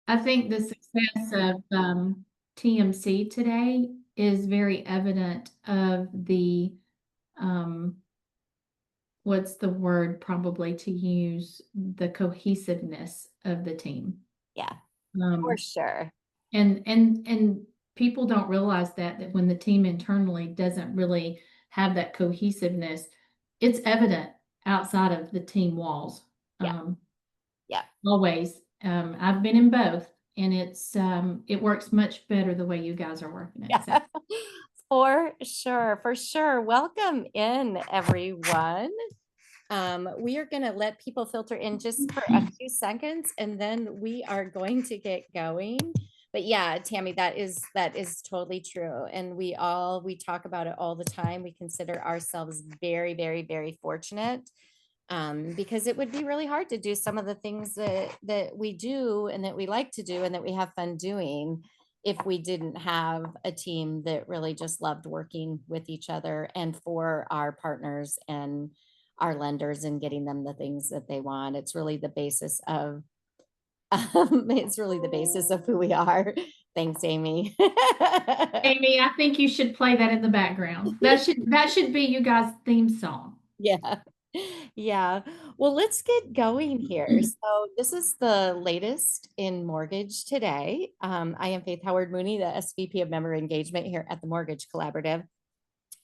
I think the success of TMC today is very evident of the um, what's the word probably to use, the cohesiveness of the team. Yeah, for Um, sure. and people don't realize that when the team internally doesn't really have that cohesiveness, it's evident outside of the team walls. Yeah, Um, yeah. Always. I've been in both, and it works much better the way you guys are working it. Yeah, So for sure, for sure. Welcome in, everyone. We are going to let people filter in just for a few seconds, and then we are going to get going. But yeah, Tammie, that is totally true, and we talk about it all the time. We consider ourselves very, very, very fortunate, because it would be really hard to do some of the things that we do and that we like to do and that we have fun doing if we didn't have a team that really just loved working with each other and for our partners and our lenders and getting them the things that they want. It's really the basis of it's really the basis of who we are. Thanks, Amy. Amy, I think you should play that in the background. That should be you guys' theme song. Yeah. Yeah. Well, let's get going here. So, this is the latest in mortgage today. I am Faith Howard Mooney, the SVP of Member Engagement here at the Mortgage Collaborative.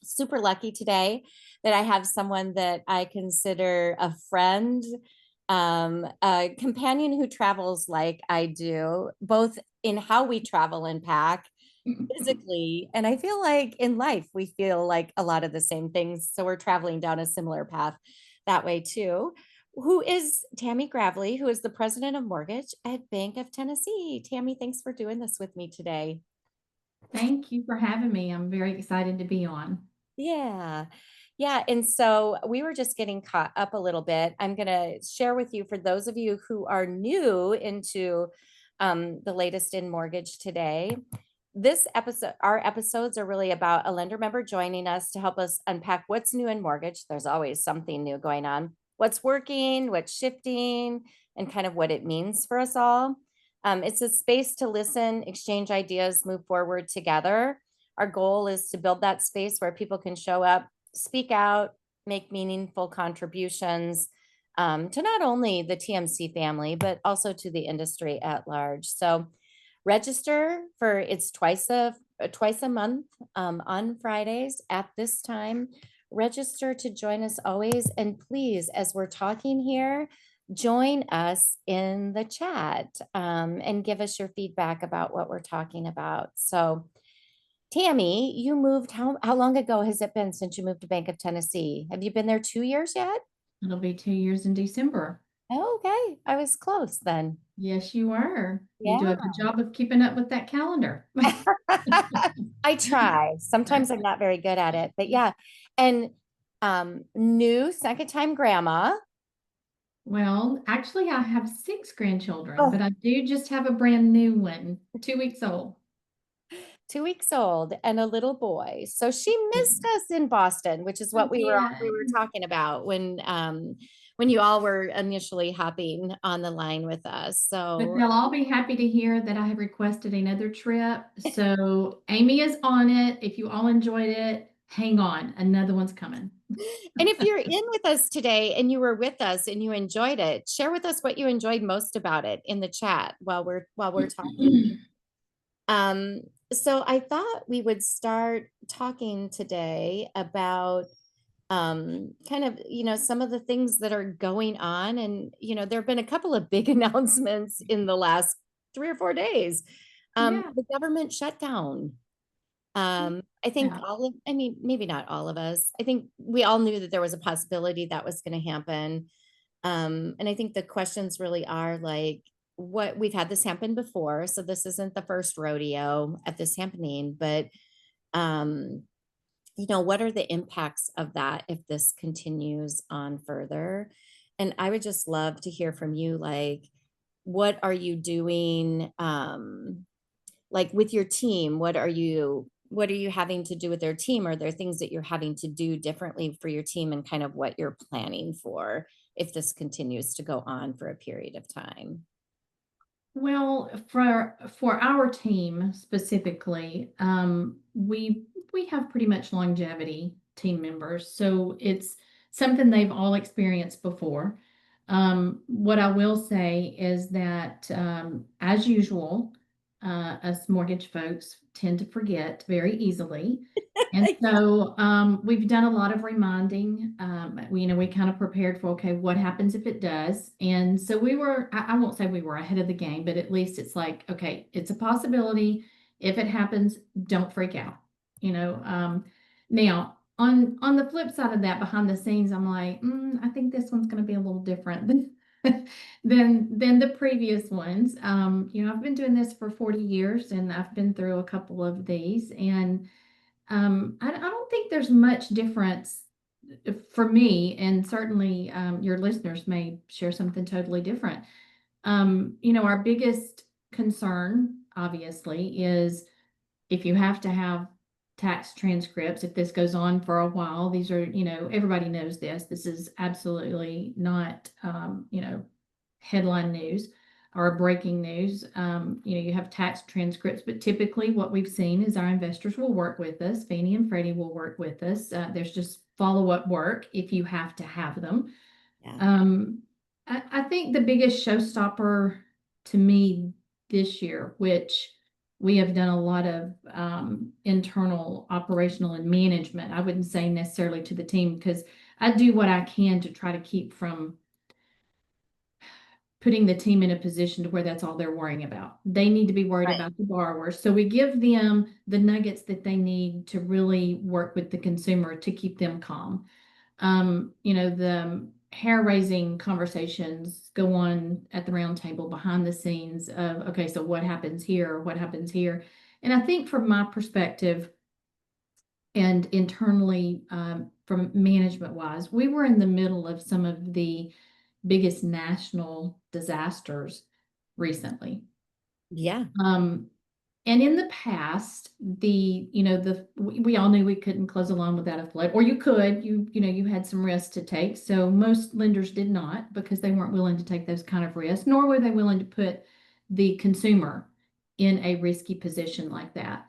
Super lucky today that I have someone that I consider a friend, a companion who travels like I do, both in how we travel and pack physically. And I feel like in life, we feel like a lot of the same things. So we're traveling down a similar path that way too. Who is Tammie Gravlee, who is the president of mortgage at Bank of Tennessee. Tammie, thanks for doing this with me today. Thank you for having me. I'm very excited to be on. Yeah. Yeah. And so we were just getting caught up a little bit. I'm going to share with you, for those of you who are new into the latest in mortgage today. This episode, our episodes are really about a lender member joining us to help us unpack what's new in mortgage. There's always something new going on, what's working, what's shifting, and kind of what it means for us all. It's a space to listen, exchange ideas, move forward together. Our goal is to build that space where people can show up, speak out, make meaningful contributions, to not only the TMC family, but also to the industry at large. So register for it's twice a month, on Fridays at this time. Register to join us always. And please, as we're talking here, join us in the chat, and give us your feedback about what we're talking about. So, Tammie, you moved, how long ago has it been since you moved to Bank of Tennessee? Have you been there 2 years yet? It'll be 2 years in December. Okay, I was close then. Yes, you are. You do Yeah. a good job of keeping up with that calendar. I try. Sometimes I'm not very good at it, but yeah. And new second time grandma. Well, actually, I have six grandchildren, but Oh, I do just have a brand new one, 2 weeks old. 2 weeks old and a little boy. So she Yeah, missed us in Boston, which is I what we were did. talking about when you all were initially hopping on the line with us. But So they'll all be happy to hear that I have requested another trip. So Amy is on it. If you all enjoyed it, hang on. Another one's coming. and if you're in with us today and you were with us and you enjoyed it, share with us what you enjoyed most about it in the chat while we're talking. Um, so I thought we would start talking today about kind of, some of the things that are going on. And, there have been a couple of big announcements in the last 3 or 4 days. Yeah. The government shutdown. I think Yeah. I mean, maybe not all of us. I think we all knew that there was a possibility that was going to happen. And I think the questions really are like, what we've had this happen before. So this isn't the first rodeo at this happening, but, um, what are the impacts of that if this continues on further? And I would just love to hear from you, like, what are you doing, like with your team? What are you having to do with their team? Are there things that you're having to do differently for your team, and kind of what you're planning for if this continues to go on for a period of time? Well, for our team specifically, we have pretty much longevity team members, so it's something they've all experienced before. What I will say is that, as usual, us mortgage folks tend to forget very easily. And so we've done a lot of reminding. We kind of prepared for, okay, what happens if it does? And so I won't say we were ahead of the game, but at least it's like, okay, it's a possibility. If it happens, don't freak out. Now on the flip side of that, behind the scenes, I'm like, I think this one's going to be a little different than the previous ones. I've been doing this for 40 years and I've been through a couple of these, and I don't think there's much difference for me, and certainly your listeners may share something totally different. Our biggest concern, obviously, is if you have to have tax transcripts, if this goes on for a while, these are, everybody knows this. This is absolutely not, headline news or breaking news. You have tax transcripts, but typically what we've seen is our investors will work with us. Fannie and Freddie will work with us. There's just follow-up work if you have to have them. Yeah. I think the biggest showstopper to me this year, which we have done a lot of internal operational and management. I wouldn't say necessarily to the team because I do what I can to try to keep from putting the team in a position to where that's all they're worrying about. They need to be worried Right. about the borrowers. So we give them the nuggets that they need to really work with the consumer to keep them calm. The hair raising conversations go on at the round table behind the scenes of, okay, so what happens here? What happens here? And I think from my perspective and internally, from management wise, we were in the middle of some of the biggest national disasters recently. Yeah. Um, and in the past, we all knew we couldn't close a loan without a flood, or you could, you had some risks to take. So most lenders did not because they weren't willing to take those kind of risks, nor were they willing to put the consumer in a risky position like that.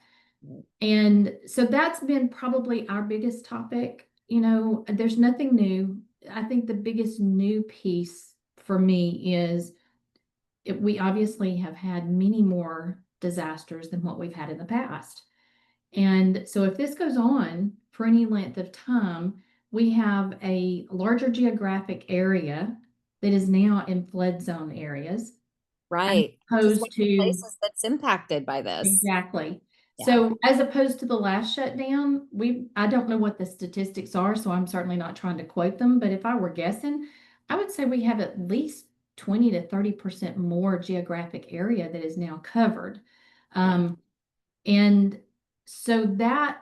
And so that's been probably our biggest topic. There's nothing new. I think the biggest new piece for me is we obviously have had many more disasters than what we've had in the past. And so if this goes on for any length of time, we have a larger geographic area that is now in flood zone areas as Right. Which is one opposed of the to. places that's impacted by this. Exactly. Yeah. So as opposed to the last shutdown, I don't know what the statistics are, so I'm certainly not trying to quote them, but if I were guessing, I would say we have at least 20 to 30% more geographic area that is now covered. Yeah. Um, and so that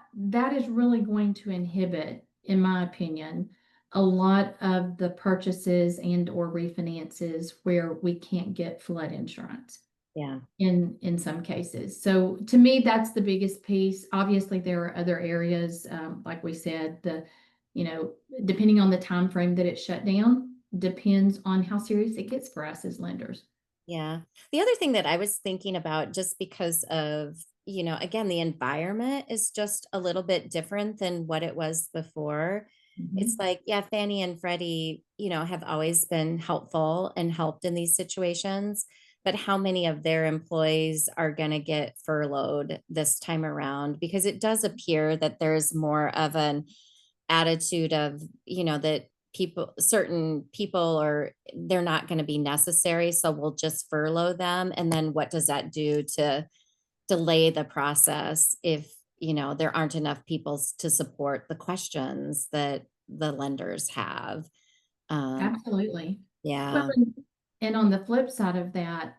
is really going to inhibit, in my opinion, a lot of the purchases and or refinances where we can't get flood insurance Yeah. in some cases. So to me, that's the biggest piece. Obviously, there are other areas, like we said, you know, depending on the time frame that it's shut down, depends on how serious it gets for us as lenders. Yeah. The other thing that I was thinking about, just because of, again, the environment is just a little bit different than what it was before. It's Mhm. like, yeah, Fannie and Freddie, have always been helpful and helped in these situations. But how many of their employees are going to get furloughed this time around? Because it does appear that there's more of an attitude of, that certain people are, they're not going to be necessary, so we'll just furlough them. And then what does that do to delay the process if, there aren't enough people to support the questions that the lenders have? um Absolutely. Well, yeah. and on the flip side of that,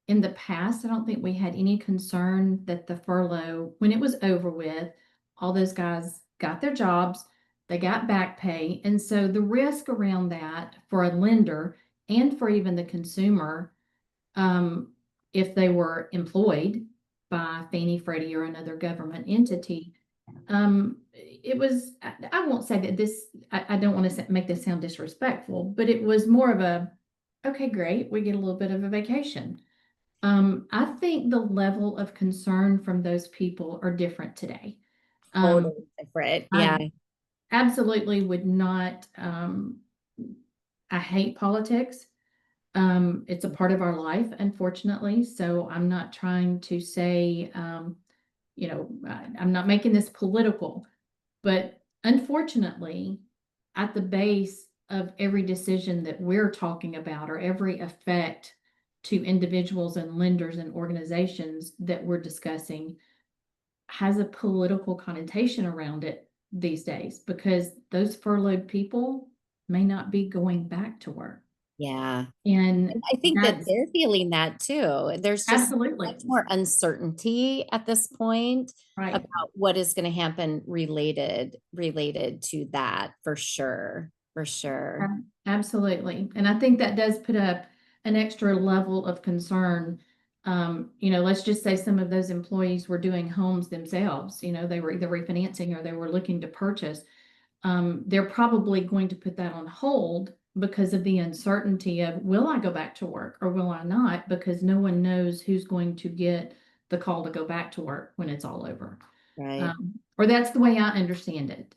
in the past, I don't think we had any concern that the furlough, when it was over with, all those guys got their jobs, they got back pay. And so the risk around that for a lender and for even the consumer, um, if they were employed by Fannie, Freddie, or another government entity, it was, I won't say that I don't want to make this sound disrespectful, but it was more of a, okay, great, we get a little bit of a vacation. I think the level of concern from those people are different today. Um, Totally different. I Yeah. absolutely would not, I hate politics. It's a part of our life, unfortunately. So I'm not trying to say, I'm not making this political, but unfortunately, at the base of every decision that we're talking about or every effect to individuals and lenders and organizations that we're discussing has a political connotation around it these days because those furloughed people may not be going back to work. Yeah. And I think that that's they're feeling that too. There's just absolutely much more uncertainty at this point right. about what is going to happen related to that for sure. For sure. Absolutely. And I think that does put up an extra level of concern. Let's just say some of those employees were doing homes themselves, they were either refinancing or they were looking to purchase. They're probably going to put that on hold because of the uncertainty of will I go back to work or will I not? Because no one knows who's going to get the call to go back to work when it's all over. Right. Or that's the way I understand it.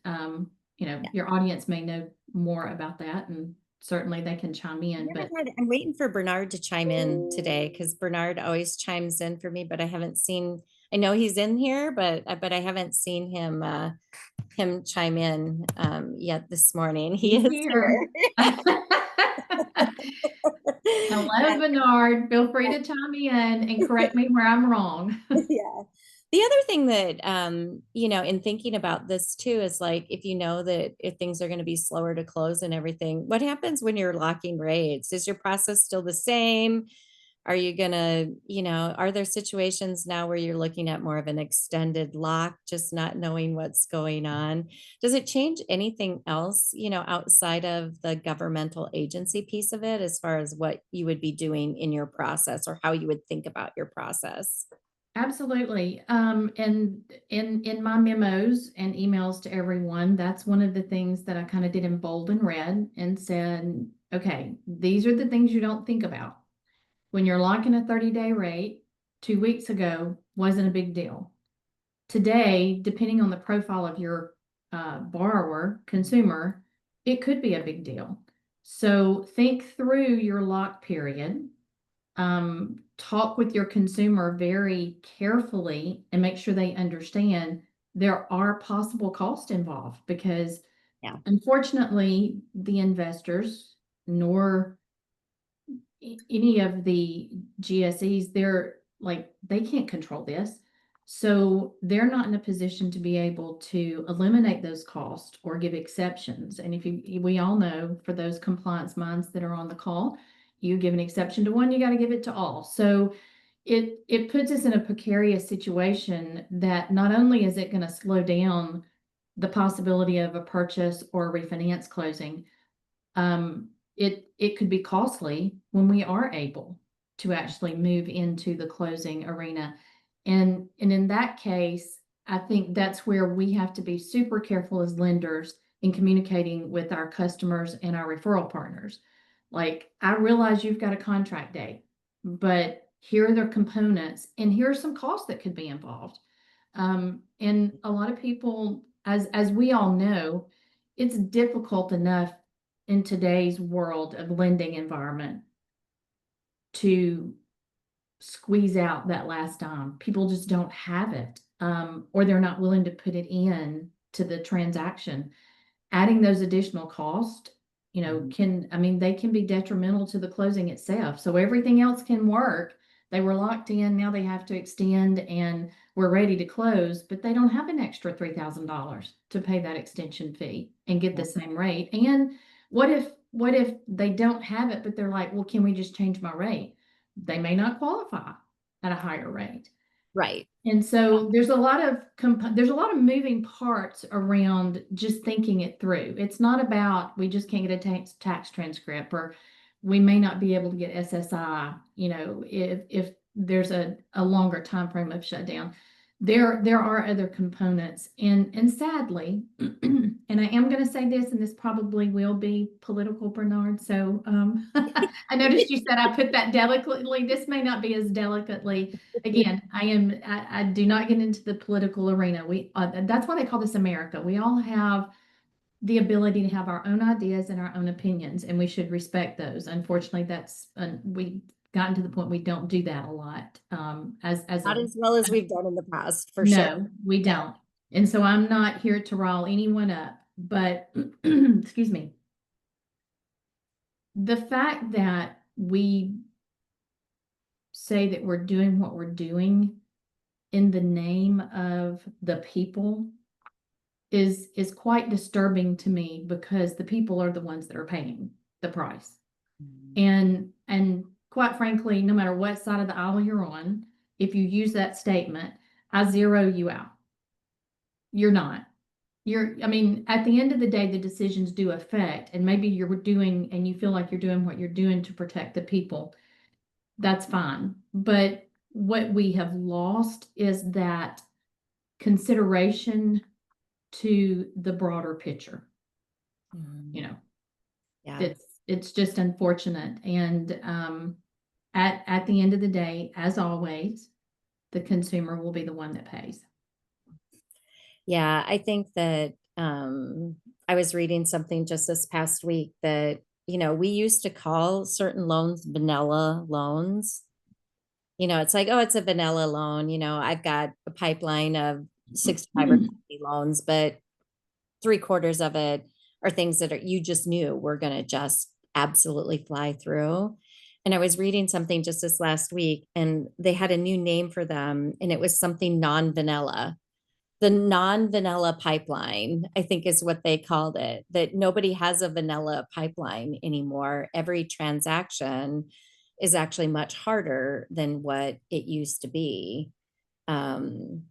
Yeah. Your audience may know more about that, and certainly they can chime I in. never But had, I'm waiting for Bernard to chime in today because Bernard always chimes in for me, but I haven't seen, I know he's in here, but I haven't seen him chime in yet this morning. He he's is here. here. Hello, Bernard. Feel free to chime in and correct me where I'm wrong. Yeah. The other thing that, in thinking about this too, is like, if you know that if things are going to be slower to close and everything, what happens when you're locking rates? Is your process still the same? Are you gonna, are there situations now where you're looking at more of an extended lock, just not knowing what's going on? Does it change anything else, outside of the governmental agency piece of it, as far as what you would be doing in your process or how you would think about your process? Absolutely. And in my memos and emails to everyone, that's one of the things that I kind of did in bold and red and said, okay, these are the things you don't think about. When you're locking a 30-day rate, 2 weeks ago wasn't a big deal. Today, depending on the profile of your borrower, consumer, it could be a big deal. So think through your lock period, talk with your consumer very carefully and make sure they understand there are possible costs involved because Yeah. unfortunately the investors nor any of the GSEs, they're like, they can't control this. So they're not in a position to be able to eliminate those costs or give exceptions. And we all know for those compliance minds that are on the call, you give an exception to one, you got to give it to all. So it puts us in a precarious situation that not only is it going to slow down the possibility of a purchase or a refinance closing, it could be costly when we are able to actually move into the closing arena. And in that case, I think that's where we have to be super careful as lenders in communicating with our customers and our referral partners. Like, I realize you've got a contract date, but here are the components, and here are some costs that could be involved. And a lot of people, as we all know, it's difficult enough in today's world of lending environment to squeeze out that last dime. People just don't have it, or they're not willing to put it in to the transaction. Adding those additional costs, they can be detrimental to the closing itself. So everything else can work. They were locked in, now they have to extend and we're ready to close, but they don't have an extra $3,000 to pay that extension fee and get the same rate. And what if they don't have it, but they're like, well, can we just change my rate? They may not qualify at a higher rate. Right. And so there's a lot of moving parts around just thinking it through. It's not about we just can't get a tax transcript or we may not be able to get SSI, if there's a longer time frame of shutdown. there are other components, and sadly, and I am going to say this, and this probably will be political, Bernard. So I noticed you said I put that delicately. This may not be as delicately. Again, I do not get into the political arena. We that's why they call this America. We all have the ability to have our own ideas and our own opinions, and we should respect those. Unfortunately, that's we gotten to the point we don't do that a lot as Not a as well as we've done in the past, for sure. no, we Yeah. don't. And so I'm not here to rile anyone up, but excuse me, the fact that we say that we're doing what we're doing in the name of the people is quite disturbing to me, because the people are the ones that are paying the price. And quite frankly, no matter what side of the aisle you're on, if you use that statement, I zero you out. You're not. I mean, at the end of the day, the decisions do affect, and maybe you're doing, and you feel like you're doing what you're doing to protect the people. That's fine. But what we have lost is that consideration to the broader picture. Mhm. You know, Yeah. it's just unfortunate. And at the end of the day, as always, the consumer will be the one that pays. Yeah, I think that I was reading something just this past week that, we used to call certain loans vanilla loans. It's like, oh, it's a vanilla loan. I've got a pipeline of 65 or 70 loans, but three-quarters of it are things that you just knew were going to just absolutely fly through. And I was reading something just this last week, and they had a new name for them, and it was something non-vanilla. The non-vanilla pipeline, I think, is what they called it, that nobody has a vanilla pipeline anymore. Every transaction is actually much harder than what it used to be. Um,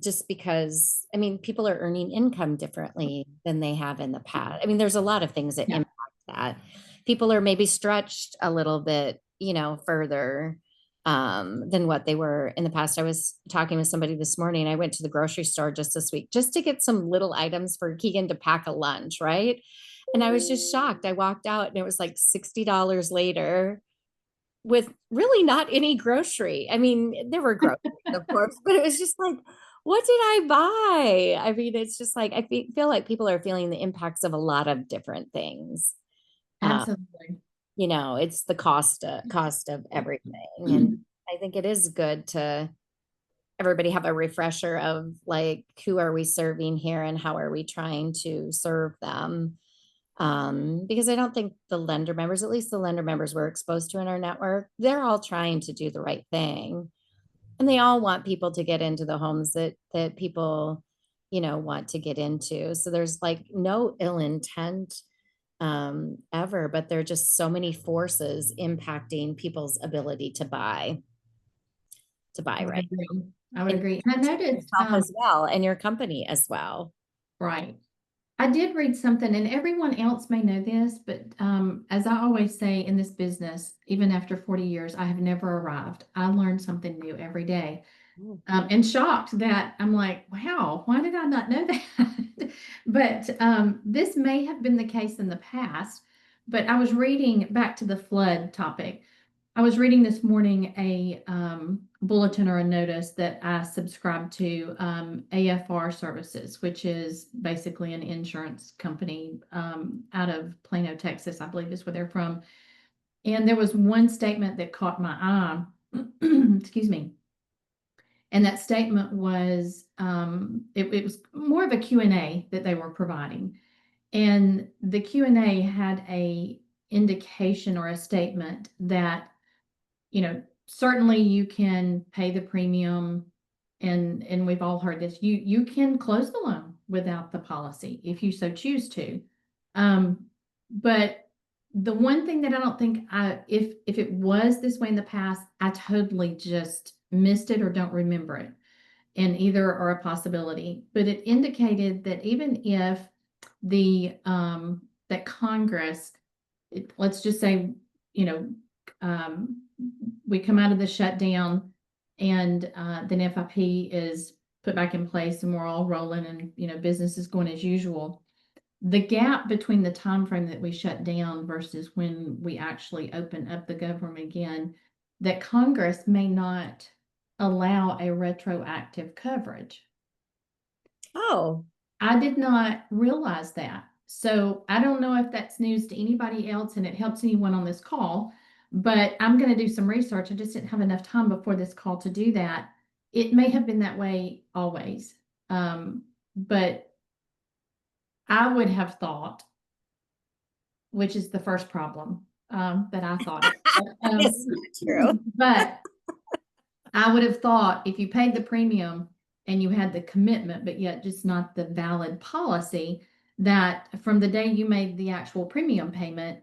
just because, I mean, people are earning income differently than they have in the past. I mean, there's a lot of things that Yeah. impact that. People are maybe stretched a little bit, further than what they were in the past. I was talking with somebody this morning. I went to the grocery store just this week just to get some little items for Keegan to pack a lunch, right? And I was just shocked. I walked out and it was like $60 later with really not any grocery. I mean, there were groceries, of course, but it was just like, what did I buy? I mean, it's just like, feel like people are feeling the impacts of a lot of different things. Uh, Absolutely. it's the cost of everything. And I think it is good to everybody have a refresher of like, who are we serving here and how are we trying to serve them? Because I don't think the lender members, at least the lender members we're exposed to in our network, they're all trying to do the right thing. And they all want people to get into the homes that people, want to get into. So there's like no ill intent ever, but there are just so many forces impacting people's ability to buy I would right. agree. I would And agree. And I noticed, yourself as well and your company as well. right. I did read something, and everyone else may know this, but as I always say in this business, even after 40 years, I have never arrived. I learn something new every day. And shocked that I'm like, wow, why did I not know that? But this may have been the case in the past. But I was reading back to the flood topic. I was reading this morning a bulletin or a notice that I subscribe to, AFR Services, which is basically an insurance company out of Plano, Texas, I believe is where they're from. And there was one statement that caught my eye. Excuse me. And that statement was, it was more of a Q&A that they were providing. And the Q&A had a indication or a statement that, certainly you can pay the premium, and we've all heard this. You can close the loan without the policy if you so choose to. But the one thing that I don't think if it was this way in the past, I totally just missed it or don't remember it. And either are a possibility. But it indicated that even if that Congress, let's just say, you know, um, we come out of the shutdown, and then FIP is put back in place and we're all rolling and, business is going as usual. The gap between the time frame that we shut down versus when we actually open up the government again, that Congress may not allow a retroactive coverage. Oh, I did not realize that. So I don't know if that's news to anybody else and it helps anyone on this call, but I'm going to do some research. I just didn't have enough time before this call to do that. It may have been that way always. But I would have thought, which is the first problem, that I thought it. that is not true. But I would have thought if you paid the premium and you had the commitment, but yet just not the valid policy, that from the day you made the actual premium payment,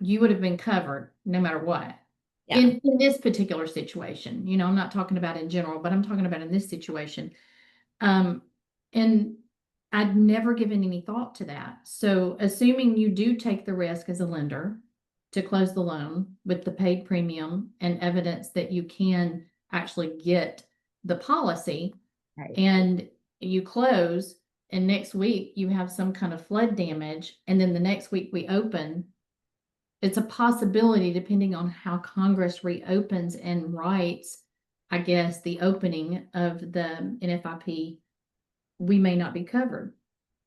you would have been covered no matter what. Yeah. In this particular situation, I'm not talking about in general, but I'm talking about in this situation. And I'd never given any thought to that. So assuming you do take the risk as a lender to close the loan with the paid premium and evidence that you can actually get the policy, Right. and you close, and next week you have some kind of flood damage, and then the next week we open, it's a possibility depending on how Congress reopens and writes, I guess, the opening of the NFIP, we may not be covered.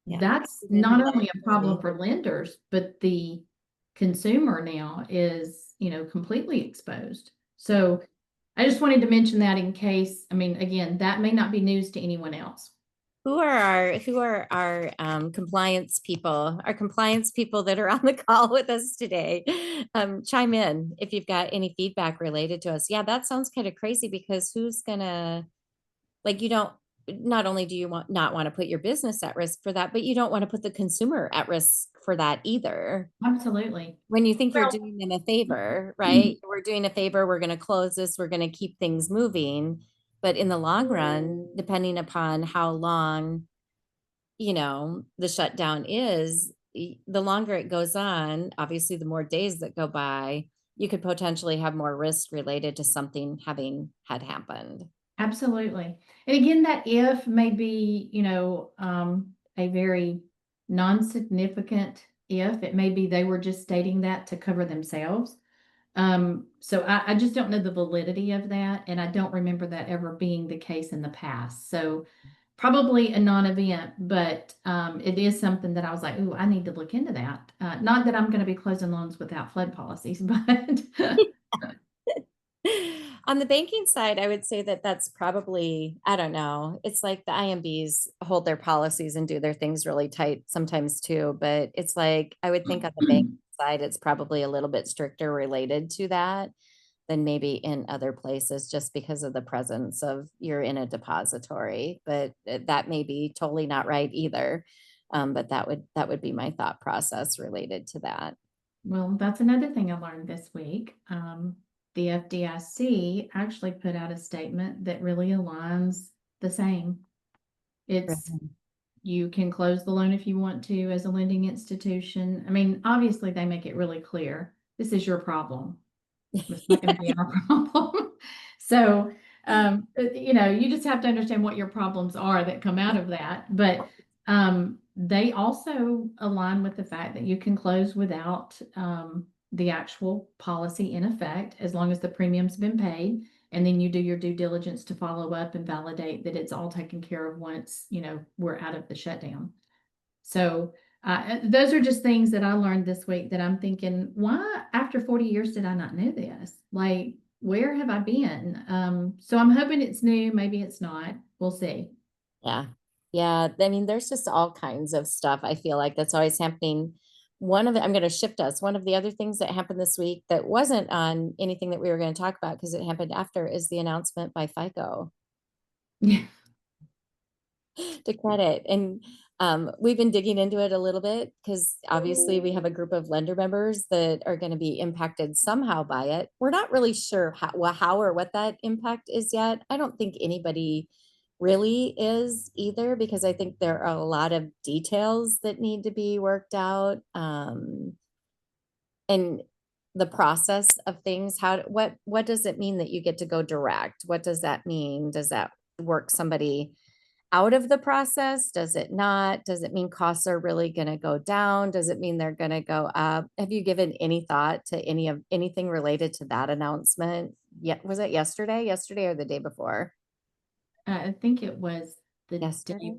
Yeah. That's not only a problem for lenders, but the consumer now is, completely exposed. So I just wanted to mention that in case, again, that may not be news to anyone else. Who are our compliance people, our compliance people that are on the call with us today? Chime in if you've got any feedback related to us. Yeah, that sounds kind of crazy because who's gonna, like, you don't, not only do you not want to put your business at risk for that, but you don't want to put the consumer at risk for that either. Absolutely. When you think you're Well, doing them a favor, right? We're doing a favor, we're going to close this, we're going to keep things moving. But in the long run, depending upon how long, the shutdown is, the longer it goes on, obviously, the more days that go by, you could potentially have more risk related to something having had happened. absolutely. And again, that if may be, a very non-significant if. It may be they were just stating that to cover themselves. So I just don't know the validity of that, and I don't remember that ever being the case in the past. So probably a non-event, but it is something that I was like, "Ooh, I need to look into that." Not that I'm going to be closing loans without flood policies, but On the banking side, I would say that that's probably, I don't know. It's like the IMBs hold their policies and do their things really tight sometimes too, but it's like I would think on the bank side, it's probably a little bit stricter related to that than maybe in other places just because of the presence of you're in a depository, but that may be totally not right either. But that would be my thought process related to that. well, that's another thing I learned this week. The FDIC actually put out a statement that really aligns the same. It's You can close the loan if you want to as a lending institution. Obviously, they make it really clear. This is your problem. It's not going to be our problem. So, you just have to understand what your problems are that come out of that. But they also align with the fact that you can close without the actual policy in effect as long as the premium's been paid. And then you do your due diligence to follow up and validate that it's all taken care of once, we're out of the shutdown. So those are just things that I learned this week that I'm thinking, why after 40 years did I not know this? Like, where have I been? So I'm hoping it's new. Maybe it's not. We'll see. Yeah. Yeah. I mean, there's just all kinds of stuff I feel like that's always happening. I'm going to shift us. One of the other things that happened this week that wasn't on anything that we were going to talk about because it happened after is the announcement by FICO Yeah. to credit. And we've been digging into it a little bit because obviously we have a group of lender members that are going to be impacted somehow by it. We're not really sure how or what that impact is yet. I don't think anybody really is either because I think there are a lot of details that need to be worked out. And the process of things, what does it mean that you get to go direct? What does that mean? Does that work somebody out of the process? Does it not? Does it mean costs are really going to go down? Does it mean they're going to go up? Have you given any thought to anything related to that announcement? Yeah, was it yesterday? Yesterday or the day before? I think it was the day Yesterday?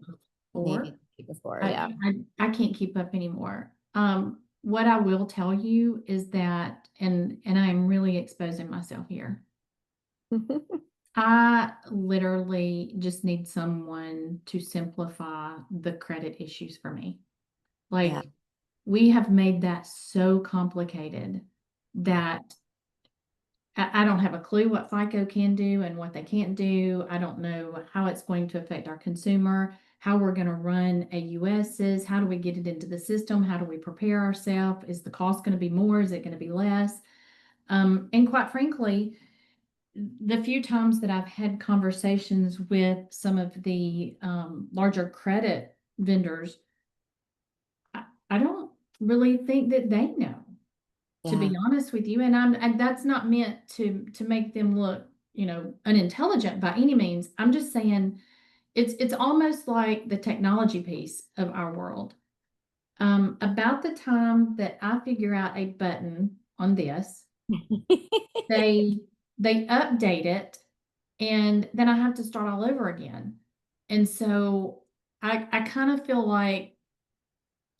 Maybe before. the day before, I, yeah. I can't keep up anymore. What I will tell you is that, and I'm really exposing myself here. I literally just need someone to simplify the credit issues for me. Yeah. Like, we have made that so complicated that I don't have a clue what FICO can do and what they can't do. I don't know how it's going to affect our consumer, how we're going to run AUSs, how do we get it into the system, how do we prepare ourselves? Is the cost going to be more? Is it going to be less? And quite frankly, the few times that I've had conversations with some of the larger credit vendors, I don't really think that they know, to Yeah. be honest with you. And that's not meant to make them look, unintelligent by any means. I'm just saying it's almost like the technology piece of our world. About the time that I figure out a button on this, they they update it, and then I have to start all over again. And so I kind of feel like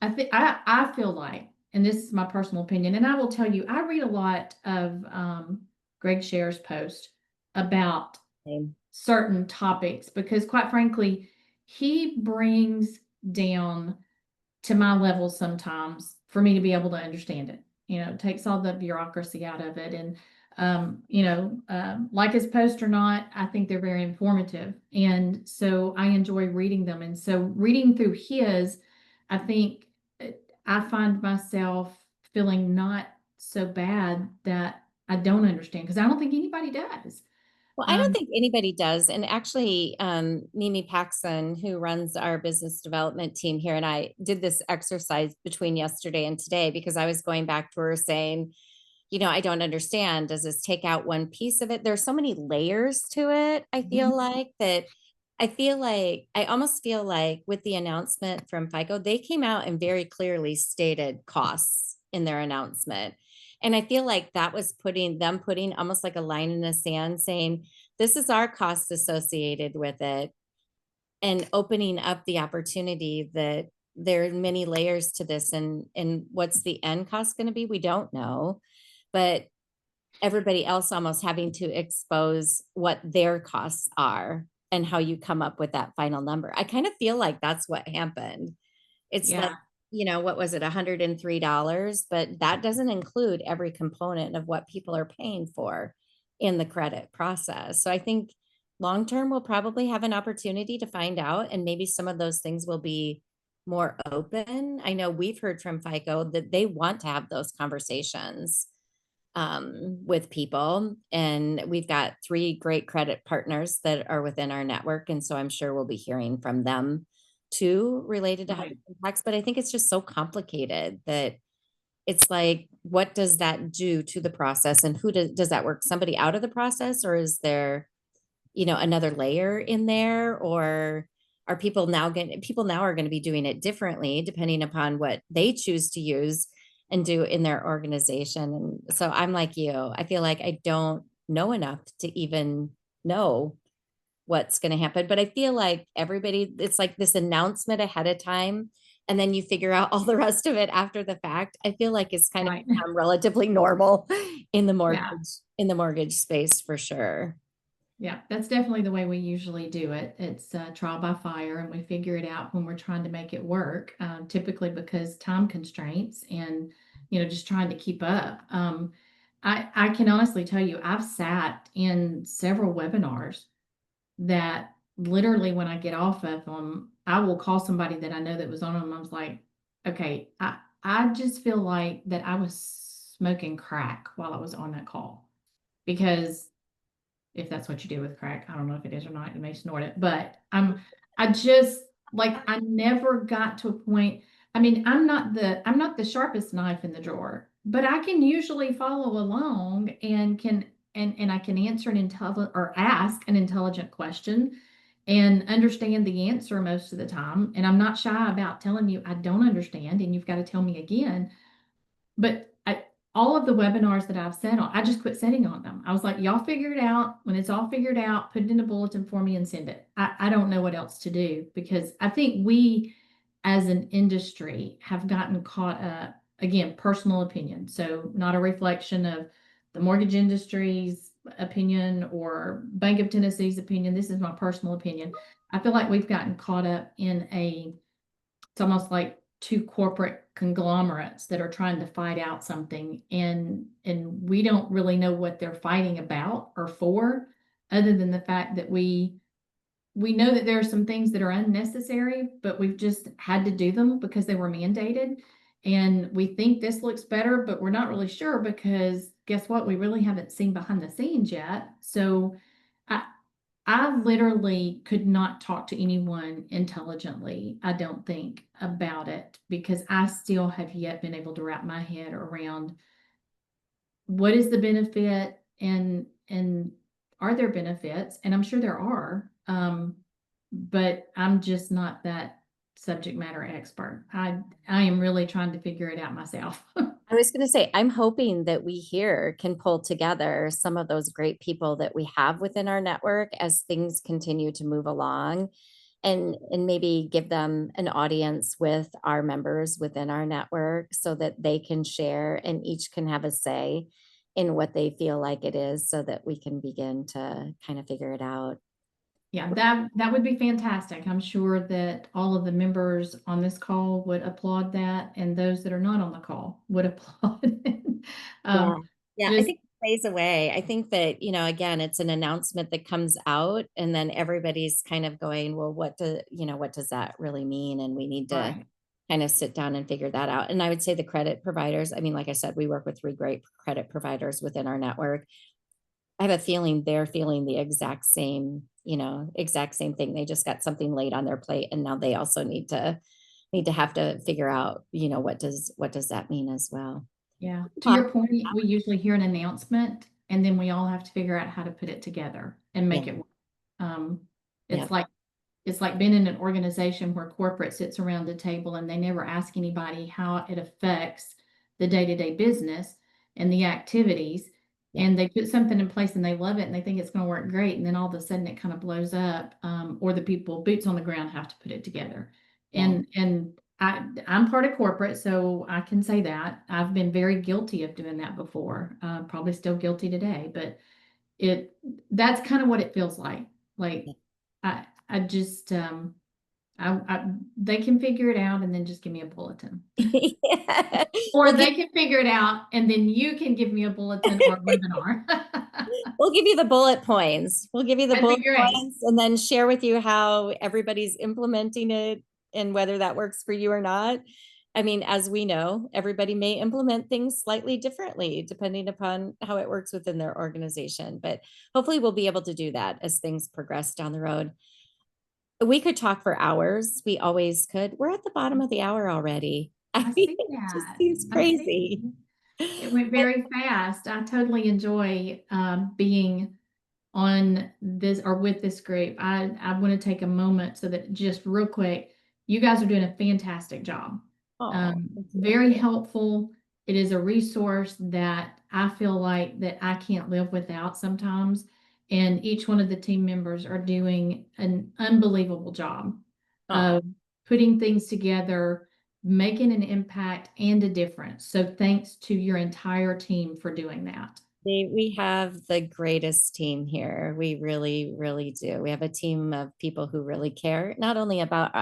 I feel like, and this is my personal opinion, and I will tell you, I read a lot of Greg Share's post about Same. certain topics because, quite frankly, he brings down to my level sometimes for me to be able to understand it. It takes all the bureaucracy out of it. And, like his post or not, I think they're very informative. And so I enjoy reading them. And so reading through his, I think I find myself feeling not so bad that I don't understand because I don't think anybody does. Well, I don't Um, think anybody does. And actually, Mimi Paxson, who runs our business development team here, and I did this exercise between yesterday and today because I was going back to her saying, I don't understand. Does this take out one piece of it? There's so many layers to it. I almost feel like with the announcement from FICO, they came out and very clearly stated costs in their announcement. And I feel like that was putting almost like a line in the sand saying, this is our cost associated with it, and opening up the opportunity that there are many layers to this. And what's the end cost going to be? We don't know. But everybody else almost having to expose what their costs are and how you come up with that final number. I kind of feel like that's what happened. It's like, yeah, what was it, $103? But that doesn't include every component of what people are paying for in the credit process. So I think long term, we'll probably have an opportunity to find out, and maybe some of those things will be more open. I know we've heard from FICO that they want to have those conversations with people. And we've got 3 great credit partners that are within our network. And so I'm sure we'll be hearing from them too, related to how right. it impacts. But I think it's just so complicated that it's like, what does that do to the process? And who does that work? Somebody out of the process, or is there, another layer in there? Or are people now are going to be doing it differently depending upon what they choose to use and do in their organization? And so I'm like you, I feel like I don't know enough to even know what's going to happen. But I feel like it's like this announcement ahead of time, and then you figure out all the rest of it after the fact. I feel like it's kind of Right. become relatively normal in the Yeah. mortgage space for sure. Yeah, that's definitely the way we usually do it. It's trial by fire, and we figure it out when we're trying to make it work, typically because time constraints and, just trying to keep up. I can honestly tell you, I've sat in several webinars that literally when I get off of them, I will call somebody that I know that was on them. I was like, okay, I just feel like that I was smoking crack while I was on that call because if that's what you do with crack. I don't know if it is or not. You may snort it, but I just like I never got to a point. I mean, I'm not the sharpest knife in the drawer, but I can usually follow along and can and I can answer an intelligent or ask an intelligent question. and understand the answer most of the time. And I'm not shy about telling you I don't understand, and you've got to tell me again. But all of the webinars that I've sent on, I just quit setting on them. I was like, y'all figure it out. When it's all figured out, put it in a bulletin for me and send it. I don't know what else to do, because I think we as an industry have gotten caught up, again, personal opinion. So not a reflection of the mortgage industry's opinion or Bank of Tennessee's opinion. This is my personal opinion. I feel like we've gotten caught up in it's almost like two corporate conglomerates that are trying to fight out something, and we don't really know what they're fighting about or for, other than the fact that we know that there are some things that are unnecessary, but we've just had to do them because they were mandated. And we think this looks better, but we're not really sure, because guess what? We really haven't seen behind the scenes yet. So I, I literally could not talk to anyone intelligently, I don't think, about it, because I still have yet been able to wrap my head around what is the benefit, and are there benefits? And I'm sure there are. But I'm just not that subject matter expert. I am really trying to figure it out myself. I was going to say, I'm hoping that we here can pull together some of those great people that we have within our network as things continue to move along, and maybe give them an audience with our members within our network so that they can share and each can have a say in what they feel like it is, so that we can begin to kind of figure it out. Yeah, that would be fantastic. I'm sure that all of the members on this call would applaud that, and those that are not on the call would applaud it. Yeah. Um, Yeah, I just think it plays away. I think that, again, it's an announcement that comes out and then everybody's kind of going, well, what does that really mean? And we need to right. kind of sit down and figure that out. And I would say the credit providers, I mean, like I said, we work with three great credit providers within our network. I have a feeling they're feeling the exact same thing. They just got something laid on their plate and now they also need to have to figure out, what does that mean as well. Yeah. To your point, we usually hear an announcement and then we all have to figure out how to put it together and Yeah. make it work. Um, Yeah. it's like it's like being in an organization where corporate sits around the table and they never ask anybody how it affects the day-to-day business and the activities. Yeah. And they put something in place and they love it and they think it's going to work great. And then all of a sudden it kind of blows up, or the people boots on the ground have to put it together. Yeah. And I'm part of corporate, so I can say that I've been very guilty of doing that before. Probably still guilty today, but it that's kind of what it feels like. Like I just they can figure it out and then just give me a bulletin. Yeah. Or We'll give they can figure it out and then you can give me a bulletin or a webinar. we'll give you the bullet points. We'll give you the That'd bullet be great. points and then share with you how everybody's implementing it and whether that works for you or not. I mean, as we know, everybody may implement things slightly differently depending upon how it works within their organization, but hopefully we'll be able to do that as things progress down the road. We could talk for hours. We always could. We're at the bottom of the hour already. I I mean, see it just that. seems I see. crazy. It went very fast. I totally enjoy being on this or with this group. I want to take a moment so that just real quick, you guys are doing a fantastic job. Oh, thank Very you. helpful. It is a resource that I feel like that I can't live without sometimes. And each one of the team members are doing an unbelievable job Oh, of putting things together, making an impact and a difference. So thanks to your entire team for doing that. we have the greatest team here. We really, really do. We have a team of people who really care, not only about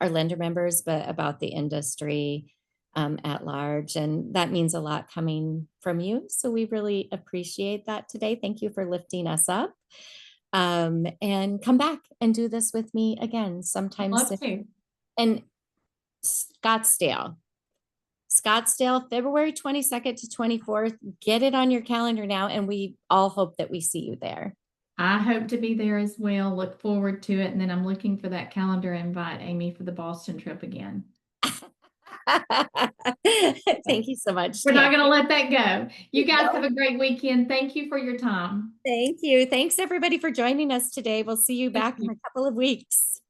our lender members, but about the industry at large. And that means a lot coming from you. So we really appreciate that today. Thank you for lifting us up. And come back and do this with me again sometime Love soon. to. And Scottsdale. Scottsdale, February 22nd to 24th. Get it on your calendar now, and we all hope that we see you there. I hope to be there as well. Look forward to it. And then I'm looking for that calendar invite, Amy, for the Boston trip again. Thank you so much, We're not Tam. going to let that go. You guys have No, a great weekend. Thank you for your time. thank you. Thanks everybody for joining us today. We'll see you Thank back in you. a couple of weeks.